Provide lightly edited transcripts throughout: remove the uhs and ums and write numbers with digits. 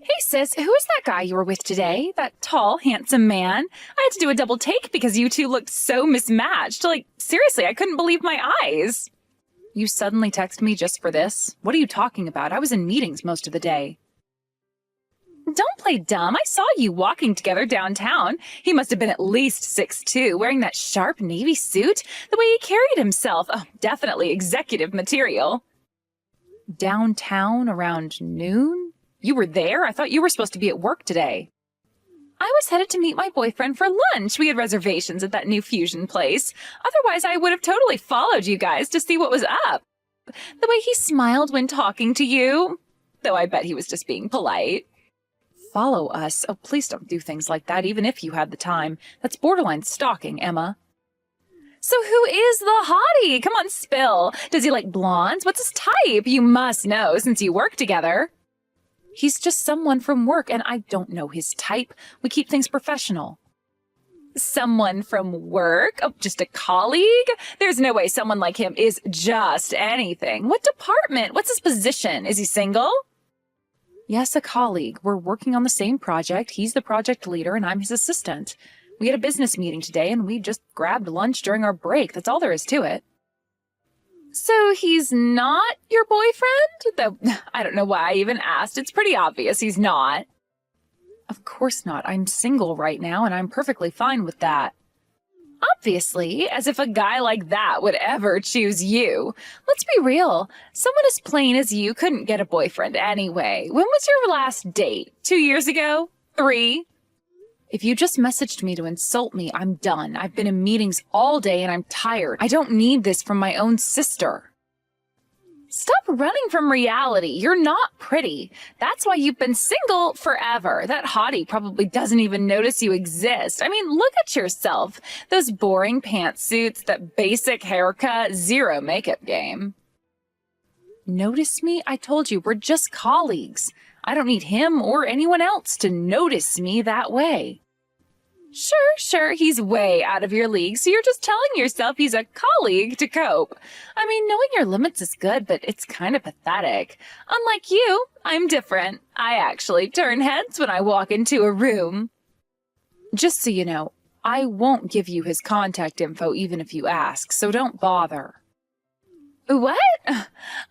Hey sis, who is that guy you were with today? That tall, handsome man? I had to do a double take because you two looked so mismatched. Like, seriously, I couldn't believe my eyes. You suddenly text me just for this? What are you talking about? I was in meetings most of the day. Don't play dumb. I saw you walking together downtown. He must have been at least 6'2", wearing that sharp navy suit. The way he carried himself. Oh, definitely executive material. Downtown around noon? You were there? I thought you were supposed to be at work today. I was headed to meet my boyfriend for lunch. We had reservations at that new fusion place. Otherwise, I would have totally followed you guys to see what was up. The way he smiled when talking to you. Though I bet he was just being polite. Follow us? Oh, please don't do things like that, even if you had the time. That's borderline stalking, Emma. So who is the hottie? Come on, spill. Does he like blondes? What's his type? You must know, since you work together. He's just someone from work, and I don't know his type. We keep things professional. Someone from work? Oh, just a colleague? There's no way someone like him is just anything. What department? What's his position? Is he single? Yes, a colleague. We're working on the same project. He's the project leader, and I'm his assistant. We had a business meeting today, and we just grabbed lunch during our break. That's all there is to it. So he's not your boyfriend? Though I don't know why I even asked. It's pretty obvious he's not. Of course not. I'm single right now, and I'm perfectly fine with that. Obviously, as if a guy like that would ever choose you. Let's be real. Someone as plain as you couldn't get a boyfriend anyway. When was your last date? 2 years ago? 3? If you just messaged me to insult me, I'm done. I've been in meetings all day and I'm tired. I don't need this from my own sister. Stop running from reality. You're not pretty. That's why you've been single forever. That hottie probably doesn't even notice you exist. I mean, look at yourself. Those boring pantsuits, that basic haircut, zero makeup game. Notice me? I told you, we're just colleagues. I don't need him or anyone else to notice me that way. Sure, he's way out of your league, so you're just telling yourself he's a colleague to cope. I mean, knowing your limits is good, but it's kind of pathetic. Unlike you, I'm different. I actually turn heads when I walk into a room. Just so you know, I won't give you his contact info even if you ask, so don't bother. What?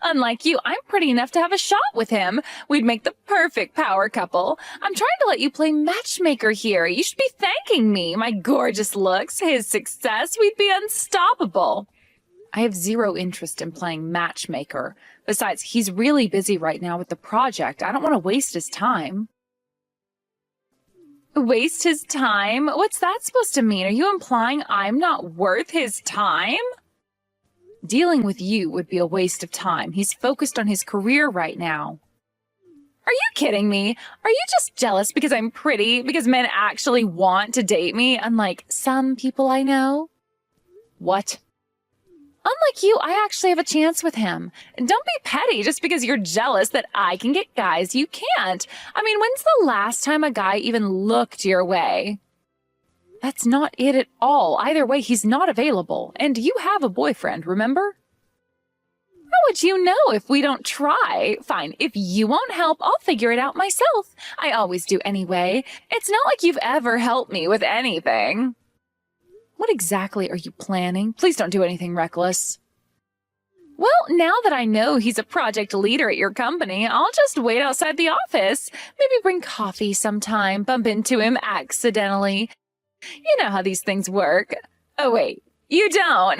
Unlike you, I'm pretty enough to have a shot with him. We'd make the perfect power couple. I'm trying to let you play matchmaker here. You should be thanking me. My gorgeous looks, his success, we'd be unstoppable. I have zero interest in playing matchmaker. Besides, he's really busy right now with the project. I don't want to waste his time. Waste his time? What's that supposed to mean? Are you implying I'm not worth his time? Dealing with you would be a waste of time. He's focused on his career right now. Are you kidding me? Are you just jealous because I'm pretty? Because men actually want to date me, unlike some people I know? What? Unlike you, I actually have a chance with him. Don't be petty just because you're jealous that I can get guys you can't. I mean, when's the last time a guy even looked your way? That's not it at all. Either way, he's not available. And you have a boyfriend, remember? How would you know if we don't try? Fine, if you won't help, I'll figure it out myself. I always do anyway. It's not like you've ever helped me with anything. What exactly are you planning? Please don't do anything reckless. Well, now that I know he's a project leader at your company, I'll just wait outside the office. Maybe bring coffee sometime, bump into him accidentally. You know how these things work. Oh, wait, you don't.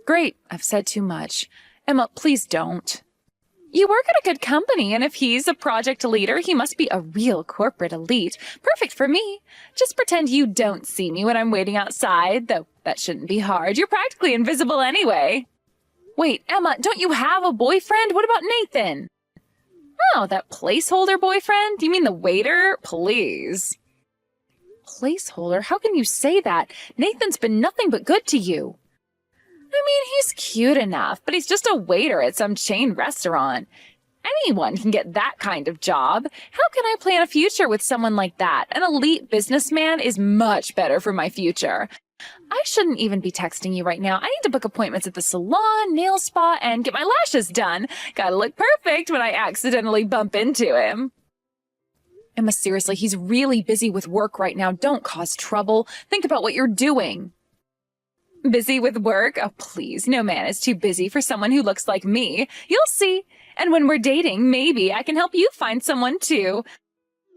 Great, I've said too much. Emma, please don't. You work at a good company, and if he's a project leader, he must be a real corporate elite. Perfect for me. Just pretend you don't see me when I'm waiting outside, though that shouldn't be hard. You're practically invisible anyway. Wait, Emma, don't you have a boyfriend? What about Nathan? Oh, that placeholder boyfriend? You mean the waiter? Please. Placeholder? How can you say that? Nathan's been nothing but good to you. I mean, he's cute enough, but he's just a waiter at some chain restaurant. Anyone can get that kind of job. How can I plan a future with someone like that? An elite businessman is much better for my future. I shouldn't even be texting you right now. I need to book appointments at the salon, nail spa, and get my lashes done. Gotta look perfect when I accidentally bump into him. Emma, seriously, he's really busy with work right now. Don't cause trouble. Think about what you're doing. Busy with work? Oh, please. No man is too busy for someone who looks like me. You'll see. And when we're dating, maybe I can help you find someone too.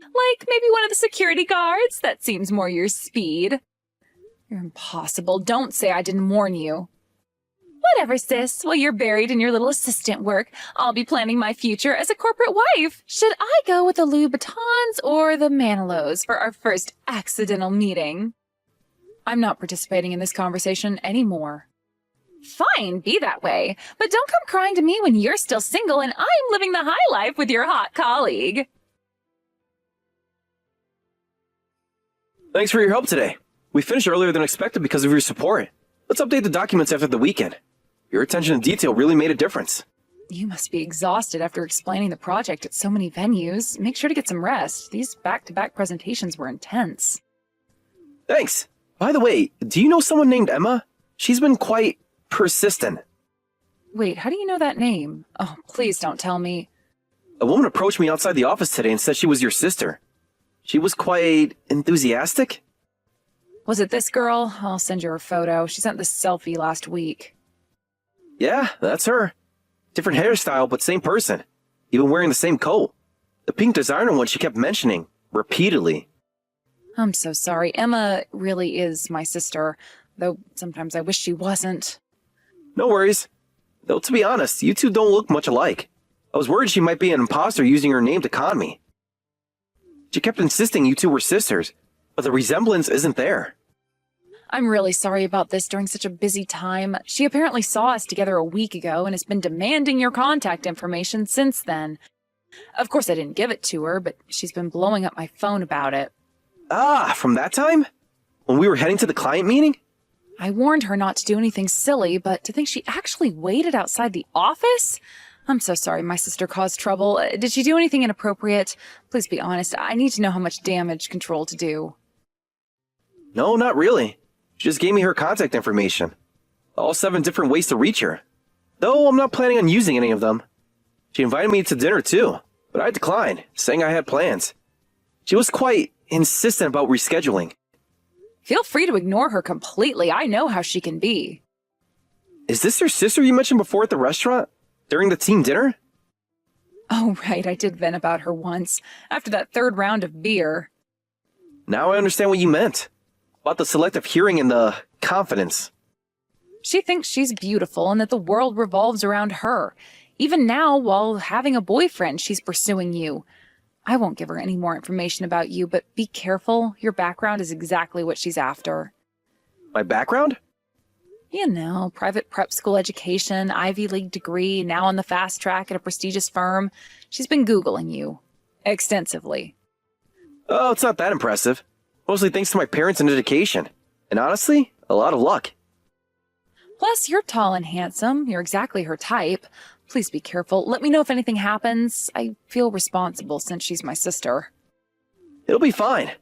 Like maybe one of the security guards? That seems more your speed. You're impossible. Don't say I didn't warn you. Whatever, sis. While you're buried in your little assistant work, I'll be planning my future as a corporate wife. Should I go with the Louboutins or the Manilows for our first accidental meeting? I'm not participating in this conversation anymore. Fine, be that way. But don't come crying to me when you're still single and I'm living the high life with your hot colleague. Thanks for your help today. We finished earlier than expected because of your support. Let's update the documents after the weekend. Your attention to detail really made a difference. You must be exhausted after explaining the project at so many venues. Make sure to get some rest. These back-to-back presentations were intense. Thanks. By the way, do you know someone named Emma? She's been quite persistent. Wait, how do you know that name? Oh, please don't tell me. A woman approached me outside the office today and said she was your sister. She was quite enthusiastic. Was it this girl? I'll send you her photo. She sent this selfie last week. Yeah, that's her. Different hairstyle, but same person. Even wearing the same coat. The pink designer one she kept mentioning, repeatedly. I'm so sorry. Emma really is my sister, though sometimes I wish she wasn't. No worries. Though to be honest, you two don't look much alike. I was worried she might be an imposter using her name to con me. She kept insisting you two were sisters, but the resemblance isn't there. I'm really sorry about this during such a busy time. She apparently saw us together a week ago and has been demanding your contact information since then. Of course, I didn't give it to her, but she's been blowing up my phone about it. Ah, from that time? When we were heading to the client meeting? I warned her not to do anything silly, but to think she actually waited outside the office? I'm so sorry my sister caused trouble. Did she do anything inappropriate? Please be honest. I need to know how much damage control to do. No, not really. She just gave me her contact information. All 7 different ways to reach her. Though I'm not planning on using any of them. She invited me to dinner too, but I declined, saying I had plans. She was quite insistent about rescheduling. Feel free to ignore her completely. I know how she can be. Is this your sister you mentioned before at the restaurant? During the team dinner? Oh, right. I did vent about her once, after that 3rd round of beer. Now I understand what you meant. About the selective hearing and the confidence. She thinks she's beautiful and that the world revolves around her. Even now, while having a boyfriend, she's pursuing you. I won't give her any more information about you, but be careful. Your background is exactly what she's after. My background? You know, private prep school education, Ivy League degree, now on the fast track at a prestigious firm. She's been Googling you. Extensively. Oh, it's not that impressive. Mostly thanks to my parents and education. And honestly, a lot of luck. Plus, you're tall and handsome. You're exactly her type. Please be careful. Let me know if anything happens. I feel responsible since she's my sister. It'll be fine.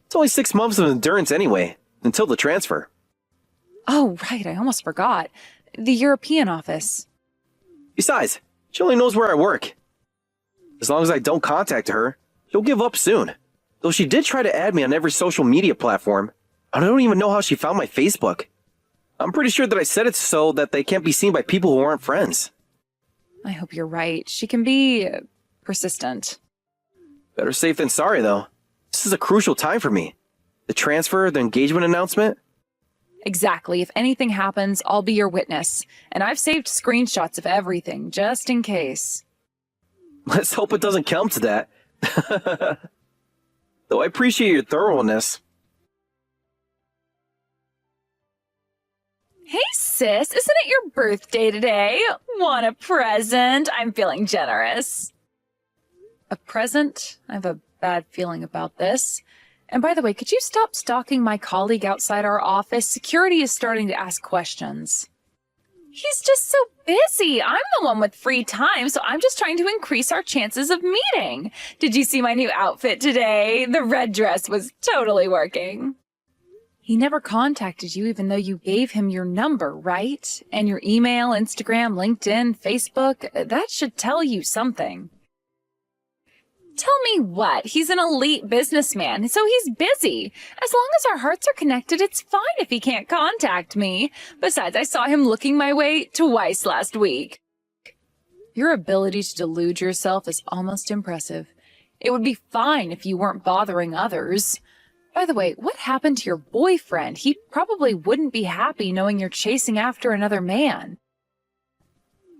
It's only 6 months of endurance anyway, until the transfer. Oh, right. I almost forgot. The European office. Besides, she only knows where I work. As long as I don't contact her, she'll give up soon. Though she did try to add me on every social media platform. I don't even know how she found my Facebook. I'm pretty sure that I set it so that they can't be seen by people who aren't friends. I hope you're right. She can be persistent. Better safe than sorry, though. This is a crucial time for me. The transfer, the engagement announcement. Exactly. If anything happens, I'll be your witness. And I've saved screenshots of everything, just in case. Let's hope it doesn't come to that. Though I appreciate your thoroughness. Hey sis, isn't it your birthday today? Want a present? I'm feeling generous. A present? I have a bad feeling about this. And by the way, could you stop stalking my colleague outside our office? Security is starting to ask questions. He's just so busy. I'm the one with free time, so I'm just trying to increase our chances of meeting. Did you see my new outfit today? The red dress was totally working. He never contacted you even though you gave him your number, right? And your email, Instagram, LinkedIn, Facebook. That should tell you something. Tell me what? He's an elite businessman, so he's busy. As long as our hearts are connected, it's fine if he can't contact me. Besides, I saw him looking my way twice last week. Your ability to delude yourself is almost impressive. It would be fine if you weren't bothering others. By the way, what happened to your boyfriend? He probably wouldn't be happy knowing you're chasing after another man.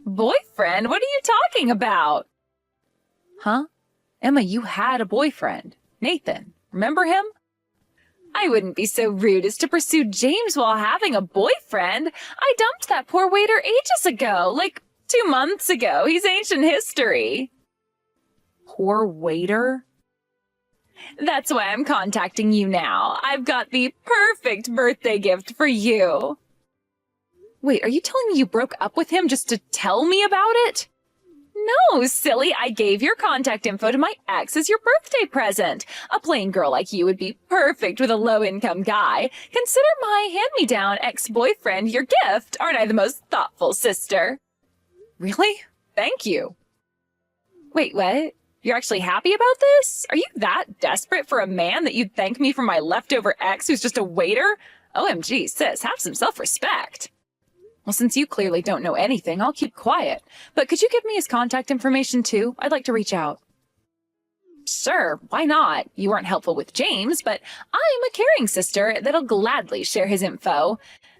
Boyfriend? What are you talking about? Huh? Emma, you had a boyfriend. Nathan. Remember him? I wouldn't be so rude as to pursue James while having a boyfriend. I dumped that poor waiter ages ago, like 2 months ago. He's ancient history. Poor waiter? That's why I'm contacting you now. I've got the perfect birthday gift for you. Wait, are you telling me you broke up with him just to tell me about it? No, silly. I gave your contact info to my ex as your birthday present. A plain girl like you would be perfect with a low-income guy. Consider my hand-me-down ex-boyfriend your gift. Aren't I the most thoughtful sister? Really? Thank you. Wait, what? You're actually happy about this? Are you that desperate for a man that you'd thank me for my leftover ex who's just a waiter? OMG, sis, have some self-respect. Well, since you clearly don't know anything, I'll keep quiet. But could you give me his contact information too? I'd like to reach out. Sure, why not? You weren't helpful with James, but I'm a caring sister that'll gladly share his info.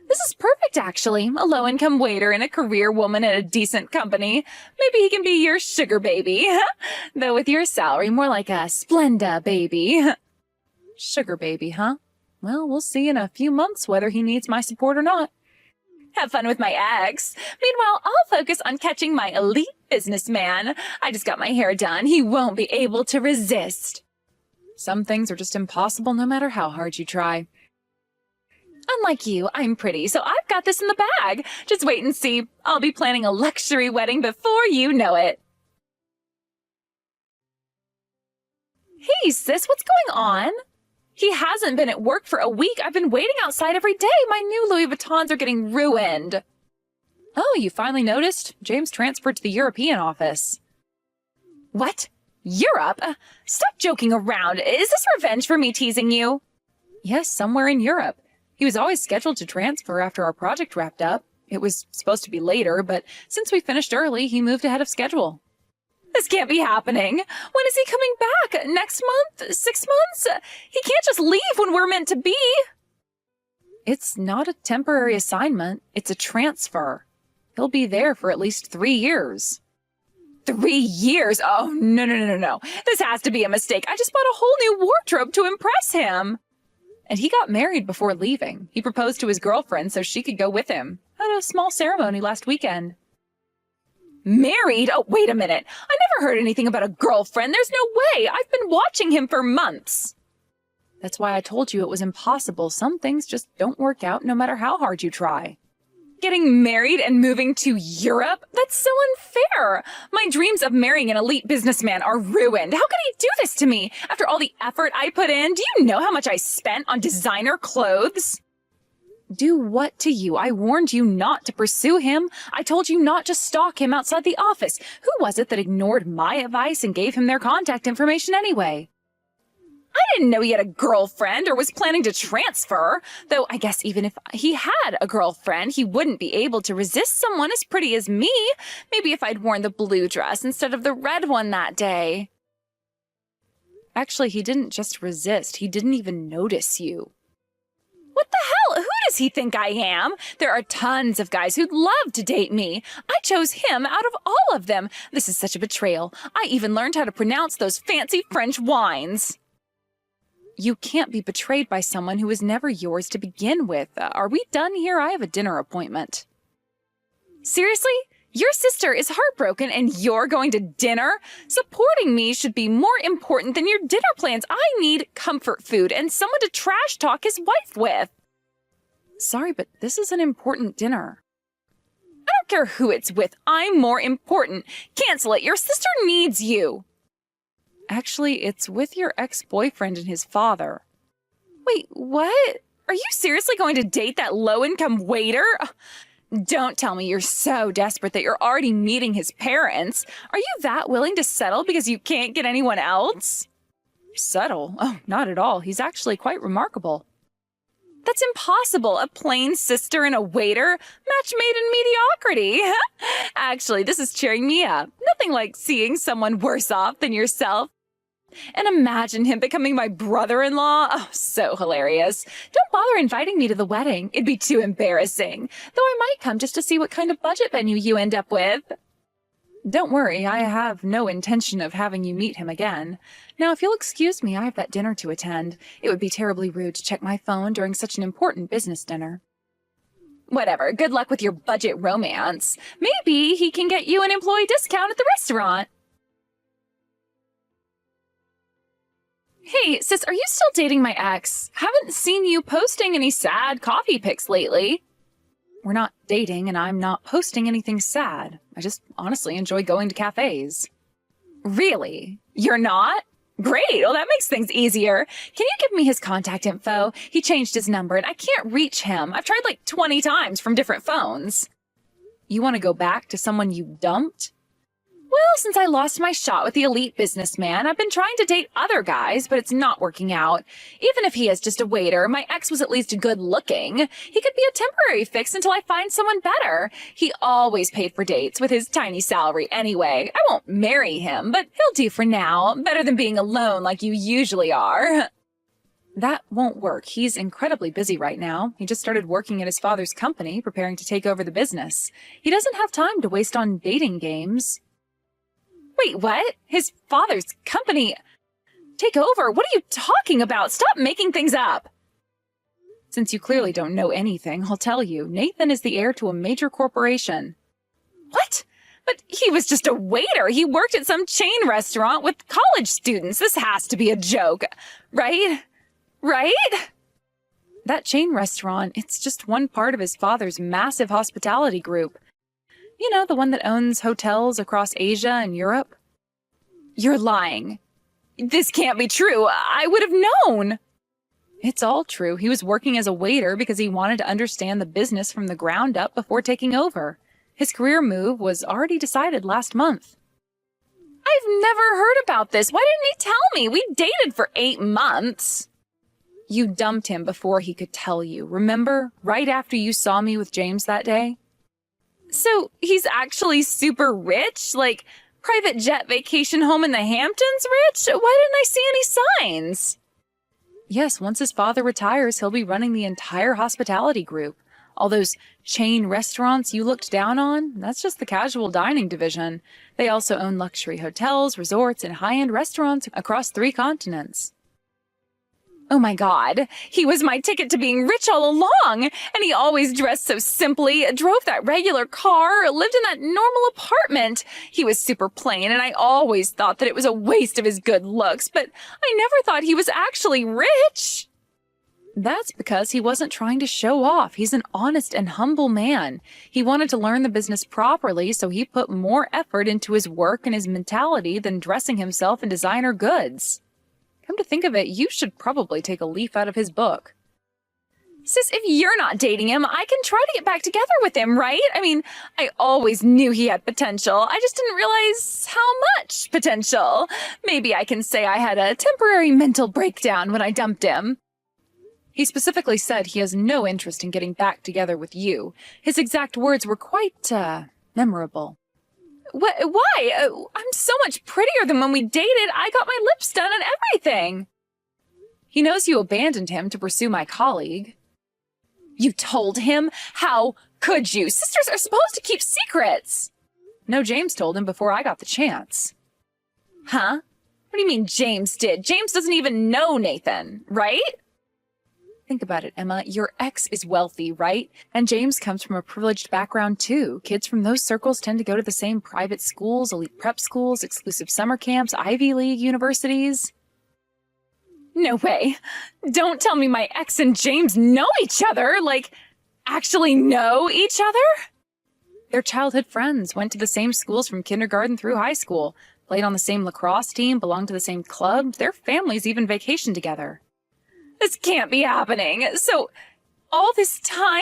This is perfect, actually. A low-income waiter and a career woman at a decent company. Maybe he can be your sugar baby. Though with your salary, more like a Splenda baby. Sugar baby, huh? Well, we'll see in a few months whether he needs my support or not. Have fun with my ex. Meanwhile, I'll focus on catching my elite businessman. I just got my hair done. He won't be able to resist. Some things are just impossible no matter how hard you try. Unlike you, I'm pretty, so I've got this in the bag. Just wait and see. I'll be planning a luxury wedding before you know it. Hey, sis, what's going on? He hasn't been at work for a week. I've been waiting outside every day. My new Louis Vuittons are getting ruined. Oh, you finally noticed? James transferred to the European office. What? Europe? Stop joking around. Is this revenge for me teasing you? Yes, somewhere in Europe. He was always scheduled to transfer after our project wrapped up. It was supposed to be later, but since we finished early, he moved ahead of schedule. This can't be happening. When is he coming back? Next month? 6 months? He can't just leave when we're meant to be. It's not a temporary assignment. It's a transfer. He'll be there for at least 3 years. 3 years? Oh, no. This has to be a mistake. I just bought a whole new wardrobe to impress him. And he got married before leaving. He proposed to his girlfriend so she could go with him. Had a small ceremony last weekend. Married? Oh, wait a minute. I never heard anything about a girlfriend. There's no way. I've been watching him for months. That's why I told you it was impossible. Some things just don't work out no matter how hard you try. Getting married and moving to Europe? That's so unfair. My dreams of marrying an elite businessman are ruined. How could he do this to me? After all the effort I put in, do you know how much I spent on designer clothes? Do what to you? I warned you not to pursue him. I told you not to stalk him outside the office. Who was it that ignored my advice and gave him their contact information anyway? I didn't know he had a girlfriend or was planning to transfer. Though I guess even if he had a girlfriend, he wouldn't be able to resist someone as pretty as me. Maybe if I'd worn the blue dress instead of the red one that day. Actually, he didn't just resist. He didn't even notice you. What the hell? Who does he think I am? There are tons of guys who'd love to date me. I chose him out of all of them. This is such a betrayal. I even learned how to pronounce those fancy French wines. You can't be betrayed by someone who was never yours to begin with. Are we done here? I have a dinner appointment. Seriously? Your sister is heartbroken and you're going to dinner? Supporting me should be more important than your dinner plans. I need comfort food and someone to trash talk his wife with. Sorry, but this is an important dinner. I don't care who it's with. I'm more important. Cancel it. Your sister needs you. Actually, it's with your ex-boyfriend and his father. Wait, what? Are you seriously going to date that low-income waiter? Ugh, don't tell me you're so desperate that you're already meeting his parents. Are you that willing to settle because you can't get anyone else? Settle? Oh, not at all. He's actually quite remarkable. That's impossible. A plain sister and a waiter? Match made in mediocrity. Actually, this is cheering me up. Nothing like seeing someone worse off than yourself. And imagine him becoming my brother-in-law. Oh, so hilarious. Don't bother inviting me to the wedding. It'd be too embarrassing. Though I might come just to see what kind of budget venue you end up with. Don't worry, I have no intention of having you meet him again. Now, if you'll excuse me, I have that dinner to attend. It would be terribly rude to check my phone during such an important business dinner. Whatever, good luck with your budget romance. Maybe he can get you an employee discount at the restaurant. Hey, sis, are you still dating my ex? Haven't seen you posting any sad coffee pics lately. We're not dating, and I'm not posting anything sad. I just honestly enjoy going to cafes. Really? You're not? Great, well that makes things easier. Can you give me his contact info? He changed his number, and I can't reach him. I've tried like 20 times from different phones. You want to go back to someone you dumped? Well, since I lost my shot with the elite businessman, I've been trying to date other guys, but it's not working out. Even if he is just a waiter, my ex was at least good looking. He could be a temporary fix until I find someone better. He always paid for dates with his tiny salary anyway. I won't marry him, but he'll do for now. Better than being alone like you usually are. That won't work. He's incredibly busy right now. He just started working at his father's company, preparing to take over the business. He doesn't have time to waste on dating games. Wait, what? His father's company? Take over? What are you talking about? Stop making things up. Since you clearly don't know anything, I'll tell you. Nathan is the heir to a major corporation. What? But he was just a waiter. He worked at some chain restaurant with college students. This has to be a joke, right? Right? That chain restaurant, it's just one part of his father's massive hospitality group. You know, the one that owns hotels across Asia and Europe? You're lying. This can't be true. I would have known. It's all true. He was working as a waiter because he wanted to understand the business from the ground up before taking over. His career move was already decided last month. I've never heard about this. Why didn't he tell me? We dated for 8 months. You dumped him before he could tell you. Remember? Right after you saw me with James that day? So he's actually super rich? Like private jet vacation home in the Hamptons rich? Why didn't I see any signs? Yes, once his father retires, he'll be running the entire hospitality group. All those chain restaurants you looked down on, that's just the casual dining division. They also own luxury hotels, resorts, and high-end restaurants across 3 continents. Oh my God, he was my ticket to being rich all along, and he always dressed so simply, drove that regular car, lived in that normal apartment. He was super plain, and I always thought that it was a waste of his good looks, but I never thought he was actually rich. That's because he wasn't trying to show off. He's an honest and humble man. He wanted to learn the business properly, so he put more effort into his work and his mentality than dressing himself in designer goods. Come to think of it, you should probably take a leaf out of his book. Sis, if you're not dating him, I can try to get back together with him, right? I mean, I always knew he had potential. I just didn't realize how much potential. Maybe I can say I had a temporary mental breakdown when I dumped him. He specifically said he has no interest in getting back together with you. His exact words were quite, memorable. Why? I'm so much prettier than when we dated. I got my lips done and everything. He knows you abandoned him to pursue my colleague. You told him? How could you? Sisters are supposed to keep secrets. No, James told him before I got the chance. Huh? What do you mean James did? James doesn't even know Nathan, right? Think about it, Emma. Your ex is wealthy, right? And James comes from a privileged background, too. Kids from those circles tend to go to the same private schools, elite prep schools, exclusive summer camps, Ivy League universities. No way. Don't tell me my ex and James know each other. Like, actually know each other? They're childhood friends, went to the same schools from kindergarten through high school, played on the same lacrosse team, belonged to the same club. Their families even vacation together. This can't be happening. So, all this time?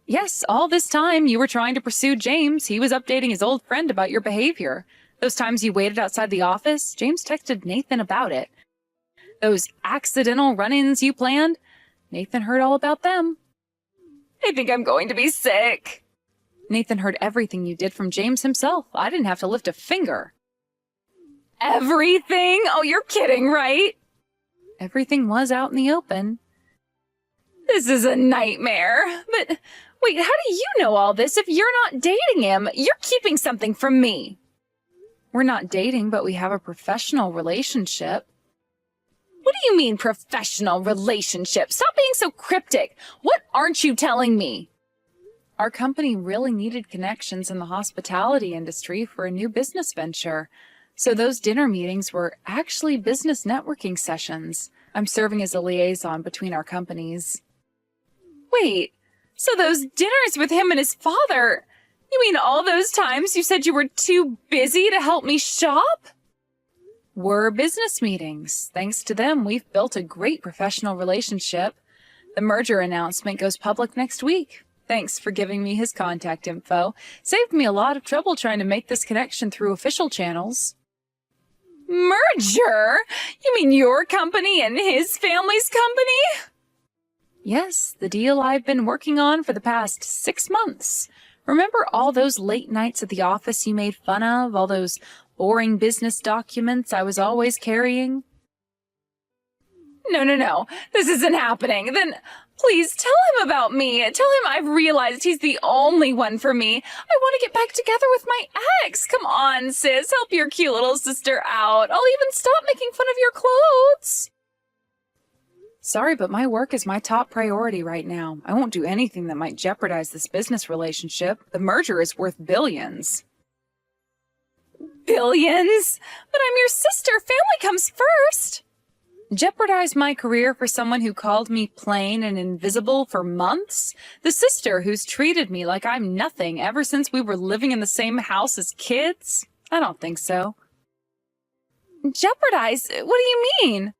Yes, all this time you were trying to pursue James. He was updating his old friend about your behavior. Those times you waited outside the office, James texted Nathan about it. Those accidental run-ins you planned, Nathan heard all about them. I think I'm going to be sick. Nathan heard everything you did from James himself. I didn't have to lift a finger. Everything? Oh, you're kidding, right? Everything was out in the open. This is a nightmare. But wait, how do you know all this if you're not dating him? You're keeping something from me. We're not dating, but we have a professional relationship. What do you mean, professional relationship? Stop being so cryptic. What aren't you telling me? Our company really needed connections in the hospitality industry for a new business venture. So those dinner meetings were actually business networking sessions. I'm serving as a liaison between our companies. Wait, so those dinners with him and his father, you mean all those times you said you were too busy to help me shop? Were business meetings. Thanks to them, we've built a great professional relationship. The merger announcement goes public next week. Thanks for giving me his contact info. Saved me a lot of trouble trying to make this connection through official channels. Merger? You mean your company and his family's company? Yes, the deal I've been working on for the past 6 months. Remember all those late nights at the office you made fun of? All those boring business documents I was always carrying? No. This isn't happening. Then please tell him about me. Tell him I've realized he's the only one for me. I want to get back together with my ex. Come on, sis. Help your cute little sister out. I'll even stop making fun of your clothes. Sorry, but my work is my top priority right now. I won't do anything that might jeopardize this business relationship. The merger is worth billions. Billions? But I'm your sister. Family comes first. Jeopardize my career for someone who called me plain and invisible for months? The sister who's treated me like I'm nothing ever since we were living in the same house as kids? I don't think so. Jeopardize? What do you mean?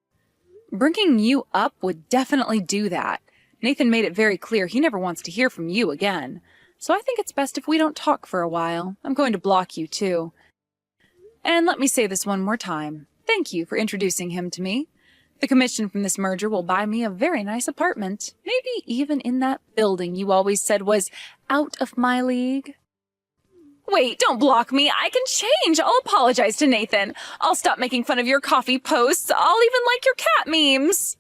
Bringing you up would definitely do that. Nathan made it very clear he never wants to hear from you again. So I think it's best if we don't talk for a while. I'm going to block you too. And let me say this one more time. Thank you for introducing him to me. The commission from this merger will buy me a very nice apartment. Maybe even in that building you always said was out of my league. Wait, don't block me. I can change. I'll apologize to Nathan. I'll stop making fun of your coffee posts. I'll even like your cat memes.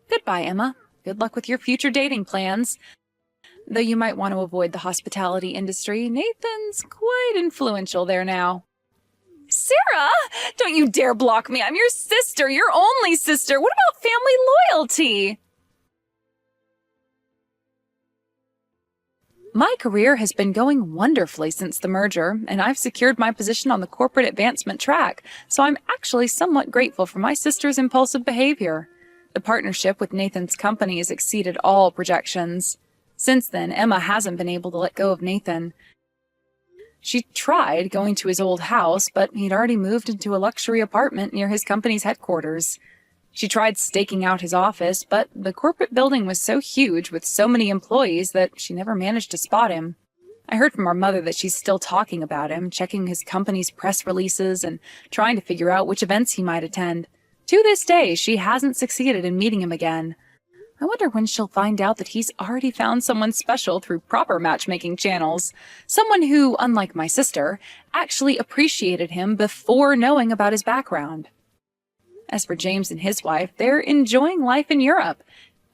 Goodbye, Emma. Good luck with your future dating plans. Though you might want to avoid the hospitality industry, Nathan's quite influential there now. Sarah, don't you dare block me. I'm your sister, your only sister. What about family loyalty? My career has been going wonderfully since the merger, and I've secured my position on the corporate advancement track, so I'm actually somewhat grateful for my sister's impulsive behavior. The partnership with Nathan's company has exceeded all projections. Since then, Emma hasn't been able to let go of Nathan. She tried going to his old house, but he'd already moved into a luxury apartment near his company's headquarters. She tried staking out his office, but the corporate building was so huge with so many employees that she never managed to spot him. I heard from our mother that she's still talking about him, checking his company's press releases and trying to figure out which events he might attend. To this day, she hasn't succeeded in meeting him again. I wonder when she'll find out that he's already found someone special through proper matchmaking channels. Someone who, unlike my sister, actually appreciated him before knowing about his background. As for James and his wife, they're enjoying life in Europe.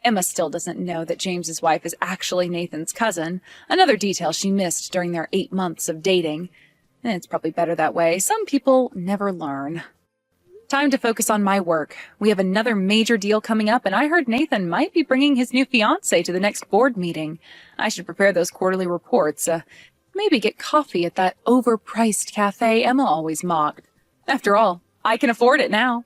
Emma still doesn't know that James's wife is actually Nathan's cousin, another detail she missed during their 8 months of dating. And it's probably better that way. Some people never learn. Time to focus on my work. We have another major deal coming up, and I heard Nathan might be bringing his new fiancée to the next board meeting. I should prepare those quarterly reports. Maybe get coffee at that overpriced cafe Emma always mocked. After all, I can afford it now.